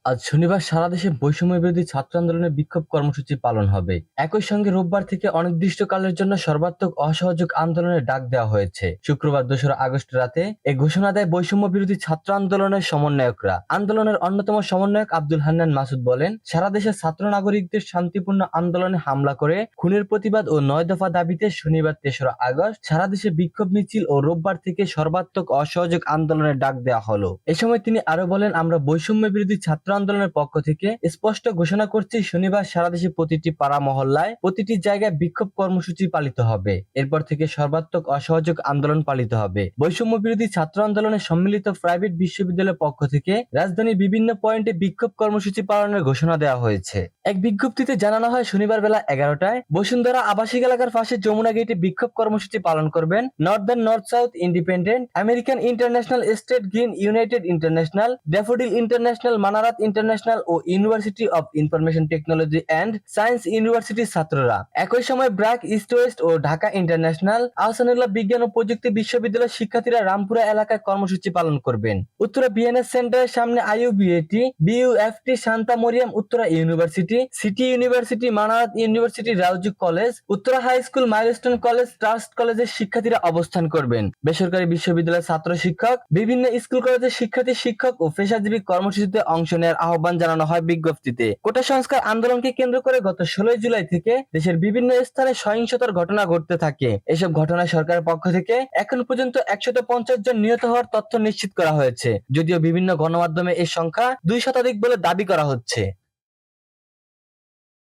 আজ শনিবার সারা দেশে বৈষম্য বিরোধী ছাত্র আন্দোলনের বিক্ষোভ কর্মসূচি পালন হবে। একই সঙ্গে রোববার থেকে অনির্দিষ্টকালের জন্য সর্বাত্মক অসহযোগ আন্দোলনের ডাক দেওয়া হয়েছে। শুক্রবার ২রা আগস্ট রাতে এ ঘোষণা দেয় বৈষম্য বিরোধী ছাত্র আন্দোলনের সমন্বয়করা। আন্দোলনের অন্যতম সমন্বয়ক আব্দুল হান্নান মাসুদ বলেন, সারা দেশের ছাত্র নাগরিকদের শান্তিপূর্ণ আন্দোলনে হামলা করে খুনের প্রতিবাদ ও ৯ দফা দাবিতে শনিবার ৩রা আগস্ট সারা দেশে বিক্ষোভ মিছিল ও রোববার থেকে সর্বাত্মক অসহযোগ আন্দোলনের ডাক দেওয়া হলো। এ সময় তিনি আরো বলেন, আমরা বৈষম্য বিরোধী ছাত্র আন্দোলনের পক্ষ থেকে স্পষ্ট ঘোষণা করছি, শনিবার সারা দেশে প্রতিটি পাড়া মহল্লায় প্রতিটি জায়গায় বিক্ষোভ কর্মসূচি পালিত হবে। এরপর থেকে সর্বাত্মক অসহযোগ আন্দোলন পালিত হবে। বৈষম্য বিরোধী ছাত্র আন্দোলনের সম্মিলিত প্রাইভেট বিশ্ববিদ্যালয়ের পক্ষ থেকে রাজধানীর বিভিন্ন পয়েন্টে বিক্ষোভ কর্মসূচি পালনের ঘোষণা দেওয়া হয়েছে। এক বিজ্ঞপ্তিতে জানানো হয়, শনিবার বেলা 11টায় বসুন্ধরা আবাসিক এলাকার পাশে যমুনা গেটে বিক্ষোভ কর্মসূচি পালন করবেন Northern North South Independent, American International State Green United International, Daffodil International, Manarat International ও University of Information Technology and Science ইউনিভার্সিটির ছাত্ররা। একই সময় ব্র্যাক, ইস্ট ওয়েস্ট ও ঢাকা ইন্টারন্যাশনাল, আহসানুল্লাহ বিজ্ঞান ও প্রযুক্তি বিশ্ববিদ্যালয়ের শিক্ষার্থীরা রামপুরা এলাকায় কর্মসূচি পালন করবেন। উত্তরা বিএনএস সেন্টারের সামনে IUBAT, BUFT, Shanta Mariam Uttara university, city university, Manarat university, রাউজি college, Uttara high school, Milestone college, trust কলেজের শিক্ষার্থীরা অবস্থান করবেন। বেসরকারি বিশ্ববিদ্যালয়ের ছাত্র শিক্ষক, বিভিন্ন স্কুল কলেজের শিক্ষার্থী, শিক্ষক ও পেশাজীবী কর্মসূচিতে অংশ নেওয়ার আহ্বান জানানো হয় বিজ্ঞপ্তিতে। কোটা সংস্কার আন্দোলনকে কেন্দ্র করে গত ১৬ জুলাই থেকে দেশের বিভিন্ন স্থানে সহিংসতার ঘটনা ঘটতে থাকে। এসব ঘটনায় সরকারের পক্ষ থেকে এখন পর্যন্ত ১৫০ জন নিহত হওয়ার তথ্য নিশ্চিত করা হয়েছে, যদিও বিভিন্ন গণমাধ্যমে এর সংখ্যা ২ শতাধিক বলে দাবি করা হচ্ছে।